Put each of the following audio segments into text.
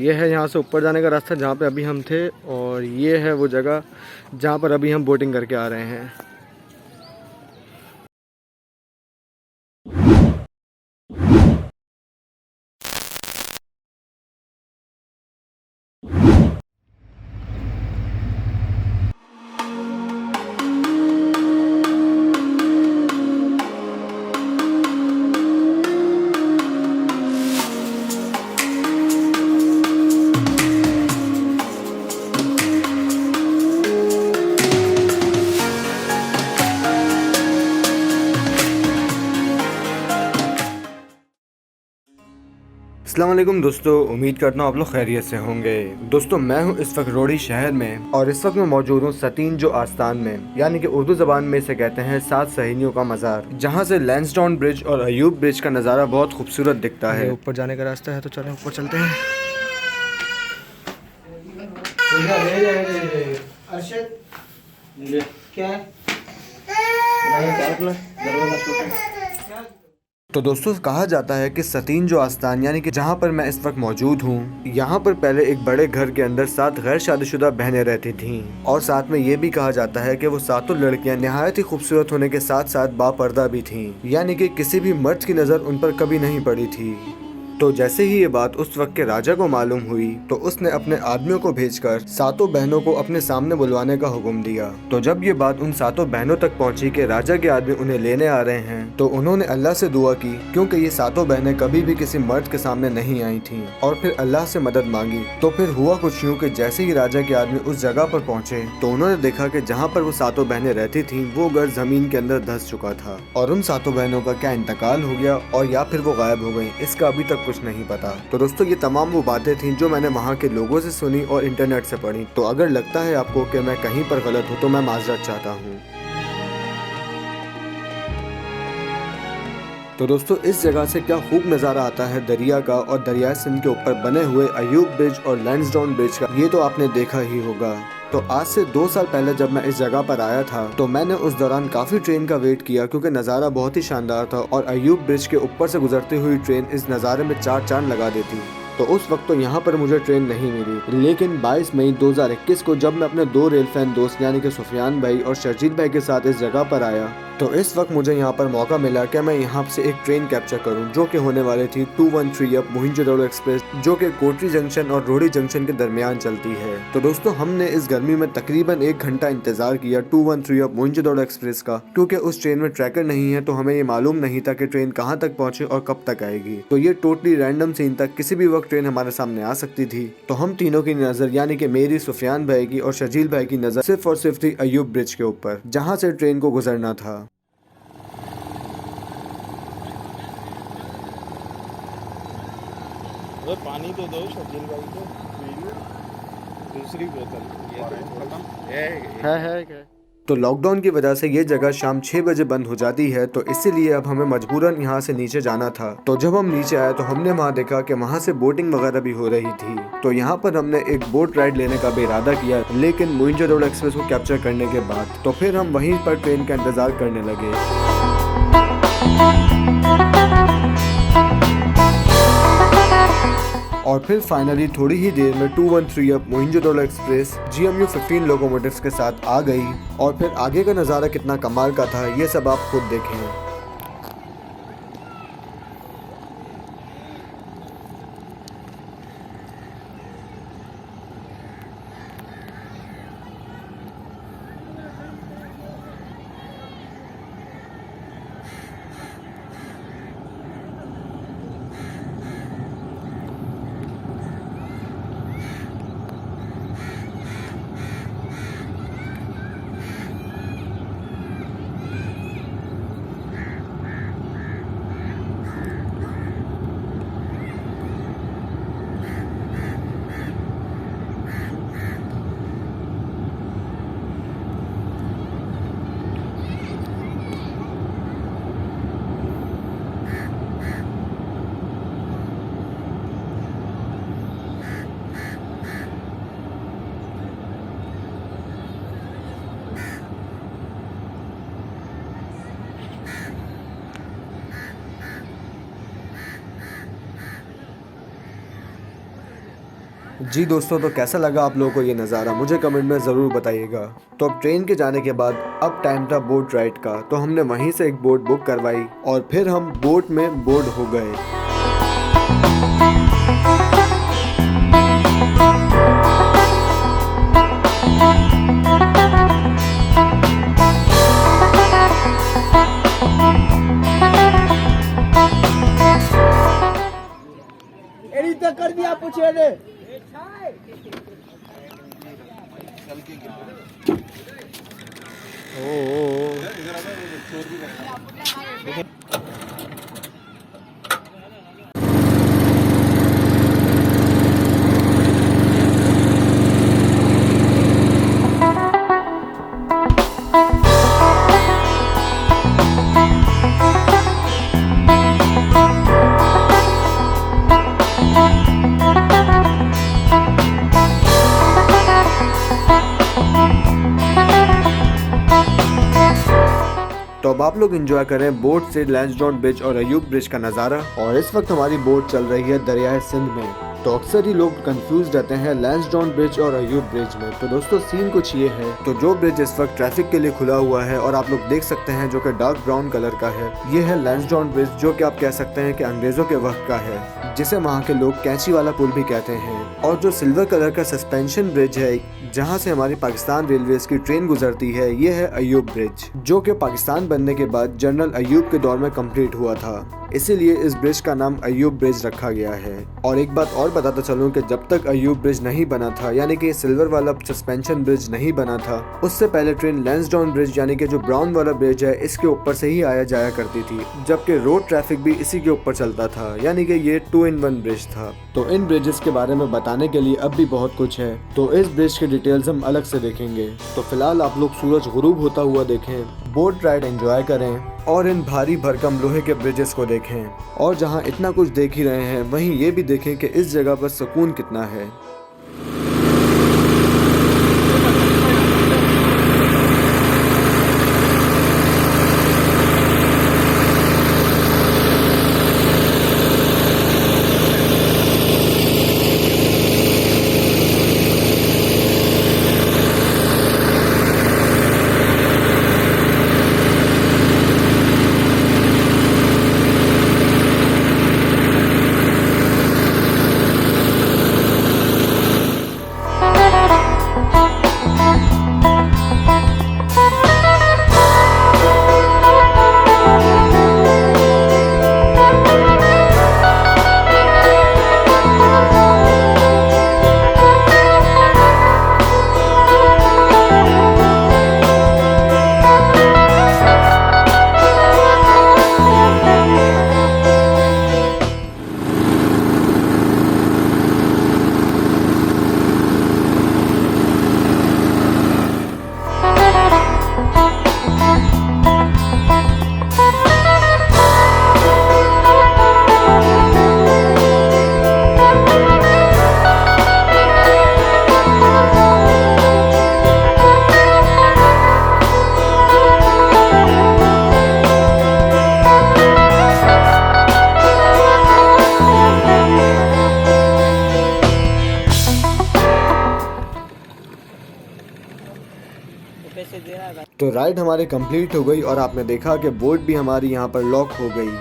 ये है यहाँ से ऊपर जाने का रास्ता जहाँ पे अभी हम थे, और ये है वो जगह जहाँ पर अभी हम बोटिंग करके आ रहे हैं। अस्सलाम वालेकुम दोस्तों, उम्मीद करता हूँ आप लोग खैरियत से होंगे। दोस्तों मैं हूँ इस वक्त रोड़ी शहर में, और इस वक्त मैं मौजूद हूँ सतीन जो आस्तान में, यानी कि उर्दू जबान में इसे कहते हैं 7 सहेलियों का मज़ार, जहाँ से लैंसडाउन ब्रिज और अयूब ब्रिज का नज़ारा बहुत खूबसूरत दिखता है। ऊपर जाने का रास्ता है, तो चलें ऊपर चलते हैं। तो दोस्तों कहा जाता है कि सतीन जो आस्तान यानी कि जहाँ पर मैं इस वक्त मौजूद हूँ, यहाँ पर पहले एक बड़े घर के अंदर 7 गैर शादीशुदा बहनें रहती थीं, और साथ में ये भी कहा जाता है कि वो 7 लड़कियाँ निहायत ही खूबसूरत होने के साथ साथ बापर्दा भी थीं, यानी कि किसी भी मर्द की नज़र उन पर कभी नहीं पड़ी थी। तो जैसे ही ये बात उस वक्त के राजा को मालूम हुई, तो उसने अपने आदमियों को भेजकर 7 बहनों को अपने सामने बुलवाने का हुक्म दिया। तो जब ये बात उन 7 बहनों तक पहुंची कि राजा के आदमी उन्हें लेने आ रहे हैं, तो उन्होंने अल्लाह से दुआ की, क्योंकि ये 7 बहनें कभी भी किसी मर्द के सामने नहीं आई थीं, और फिर अल्लाह से मदद मांगी। तो फिर हुआ कुछ यूँ कि जैसे ही राजा के आदमी उस जगह पर पहुंचे, तो उन्होंने देखा कि जहाँ पर वो 7 बहनें रहती थीं वो घर जमीन के अंदर धंस चुका था, और उन 7 बहनों का क्या इंतकाल हो गया और या फिर वो गायब हो गई, इसका अभी तक कुछ नहीं पता। तो दोस्तों ये तमाम वो बातें थीं जो मैंने वहाँ के लोगों से सुनी और इंटरनेट से पढ़ी। तो अगर लगता है आपको कि मैं कहीं पर गलत हूँ तो मैं माजरत चाहता हूँ। तो दोस्तों इस जगह से क्या खूब नज़ारा आता है दरिया का, और दरिया सिंध के ऊपर बने हुए अयूब ब्रिज और लैंसडाउन ब्रिज का, ये तो आपने देखा ही होगा। तो आज से 2 साल पहले जब मैं इस जगह पर आया था, तो मैंने उस दौरान काफ़ी ट्रेन का वेट किया, क्योंकि नज़ारा बहुत ही शानदार था, और अयूब ब्रिज के ऊपर से गुजरती हुई ट्रेन इस नज़ारे में 4 चांद लगा देती। तो उस वक्त तो यहाँ पर मुझे ट्रेन नहीं मिली, लेकिन 22 मई 2021 को जब मैं अपने 2 रेल फैन दोस्त यानी कि सुफियान भाई और शर्जील भाई के साथ इस जगह पर आया, तो इस वक्त मुझे यहाँ पर मौका मिला कि मैं यहाँ से एक ट्रेन कैप्चर करूँ, जो कि होने वाली थी 213 अप मोहिंजोदड़ो एक्सप्रेस, जो कि कोटरी जंक्शन और रोड़ी जंक्शन के दरमियान चलती है। तो दोस्तों हमने इस गर्मी में तकरीबन 1 घंटा इंतजार किया 213 अप मोहिंजोदड़ो एक्सप्रेस का, क्योंकि उस ट्रेन में ट्रैकर नहीं है, तो हमें ये मालूम नहीं था कि ट्रेन कहाँ तक पहुँचे और कब तक आएगी। तो ये टोटली रैंडम सीन था, किसी भी वक्त ट्रेन हमारे सामने आ सकती थी। तो हम तीनों की नज़र यानी कि मेरी, सुफियान भाई की और शर्जील भाई की नज़र सिर्फ और सिर्फ थी अयूब ब्रिज के ऊपर, जहाँ से ट्रेन को गुजरना था। पानी तो दो शर्जील भाई को, दूसरी बोतल है। तो लॉकडाउन की वजह से ये जगह शाम 6 बजे बंद हो जाती है, तो इसीलिए अब हमें मजबूरन यहाँ से नीचे जाना था। तो जब हम नीचे आए तो हमने वहाँ देखा कि वहाँ से बोटिंग वगैरह भी हो रही थी। तो यहाँ पर हमने एक बोट राइड लेने का भी इरादा किया, लेकिन मोहिंजोदड़ो एक्सप्रेस को कैप्चर करने के बाद तो फिर हम वहीं पर ट्रेन का इंतजार करने लगे। और फिर फाइनली थोड़ी ही देर में 213 अप मोहिंजोदड़ो एक्सप्रेस GMU 15 लोकोमोटिव्स के साथ आ गई, और फिर आगे का नज़ारा कितना कमाल का था ये सब आप खुद देखें। जी दोस्तों, तो कैसा लगा आप लोगों को ये नज़ारा, मुझे कमेंट में ज़रूर बताइएगा। तो अब ट्रेन के जाने के बाद अब टाइम था बोट राइड का, तो हमने वहीं से एक बोट बुक करवाई और फिर हम बोट में बोर्ड हो गए। कर दिया पूछे रे तो अब आप लोग एंजॉय करें बोट से लैंसडाउन ब्रिज और अयूब ब्रिज का नज़ारा। और इस वक्त हमारी बोट चल रही है दरियाए सिंध में। तो अक्सर ही लोग कंफ्यूज रहते हैं लैंसडाउन ब्रिज और अयूब ब्रिज में। तो दोस्तों सीन कुछ ये है, तो जो ब्रिज इस वक्त ट्रैफिक के लिए खुला हुआ है और आप लोग देख सकते हैं जो कि डार्क ब्राउन कलर का है, ये है लैंसडाउन ब्रिज, जो कि आप कह सकते हैं कि अंग्रेजों के वक्त का है, जिसे वहाँ के लोग कैंची वाला पुल भी कहते हैं। और जो सिल्वर कलर का सस्पेंशन ब्रिज है जहाँ से हमारी पाकिस्तान रेलवेज की ट्रेन गुजरती है, ये है अयूब ब्रिज, जो कि पाकिस्तान बनने के बाद जनरल अयूब के दौर में कंप्लीट हुआ था, इसीलिए इस ब्रिज का नाम अयूब ब्रिज रखा गया है। और एक बात और बताता चलूं कि जब तक अयूब ब्रिज नहीं बना था, यानी कि सिल्वर वाला सस्पेंशन ब्रिज नहीं बना था, उससे पहले ट्रेन लैंसडाउन ब्रिज यानी कि जो ब्राउन वाला ब्रिज है इसके ऊपर से ही आया जाया करती थी, जबकि रोड ट्रैफिक भी इसी के ऊपर चलता था, यानी कि ये 2-in-1 ब्रिज था। तो इन ब्रिजेस के बारे में बताने के लिए अब भी बहुत कुछ है, तो इस ब्रिज की डिटेल्स हम अलग से देखेंगे। तो फिलहाल आप लोग सूरज गुरूब होता हुआ देखें, बोट राइड एंजॉय करें और इन भारी भरकम लोहे के ब्रिजेस को देखें। और जहां इतना कुछ देख ही रहे हैं, वहीं ये भी देखें कि इस जगह पर सुकून कितना है। तो राइड हमारी कंप्लीट हो गई और आपने देखा कि बोट भी हमारी यहाँ पर लॉक हो गई।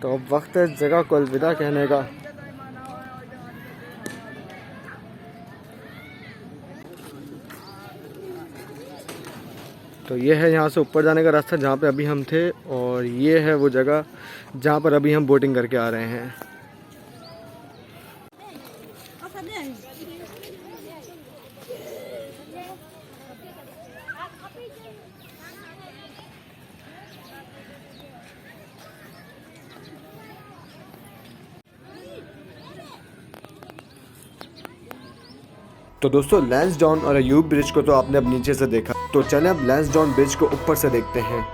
तो अब वक्त है इस जगह को अलविदा कहने का। तो ये है यहाँ से ऊपर जाने का रास्ता जहाँ पे अभी हम थे, और ये है वो जगह जहाँ पर अभी हम बोटिंग करके आ रहे हैं। तो दोस्तों लैंसडाउन और अयूब ब्रिज को तो आपने अब नीचे से देखा, तो चलें अब लैंसडाउन ब्रिज को ऊपर से देखते हैं।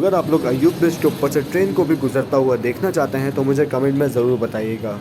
अगर आप लोग अयूब ब्रिज के ऊपर से ट्रेन को भी गुजरता हुआ देखना चाहते हैं तो मुझे कमेंट में ज़रूर बताइएगा।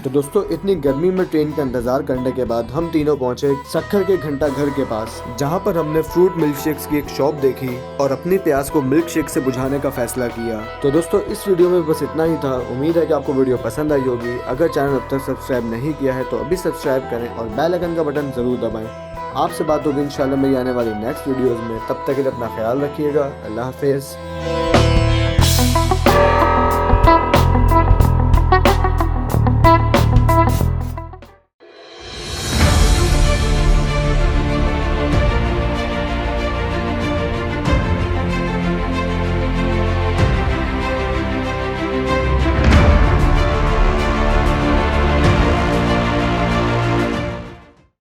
तो दोस्तों इतनी गर्मी में ट्रेन का इंतजार करने के बाद हम तीनों पहुंचे सक्खर के घंटा घर के पास, जहां पर हमने फ्रूट मिल्क शेक्स की एक शॉप देखी और अपनी प्यास को मिल्क शेक से बुझाने का फैसला किया। तो दोस्तों इस वीडियो में बस इतना ही था। उम्मीद है कि आपको वीडियो पसंद आई होगी। अगर चैनल अब तक सब्सक्राइब नहीं किया है तो अभी सब्सक्राइब करें और बेल आइकन का बटन जरूर दबाएं। आपसे बात होगी इंशाल्लाह मेरी आने वाली नेक्स्ट वीडियोज में। तब तक के लिए अपना ख्याल रखिएगा। अल्लाह हाफिज़।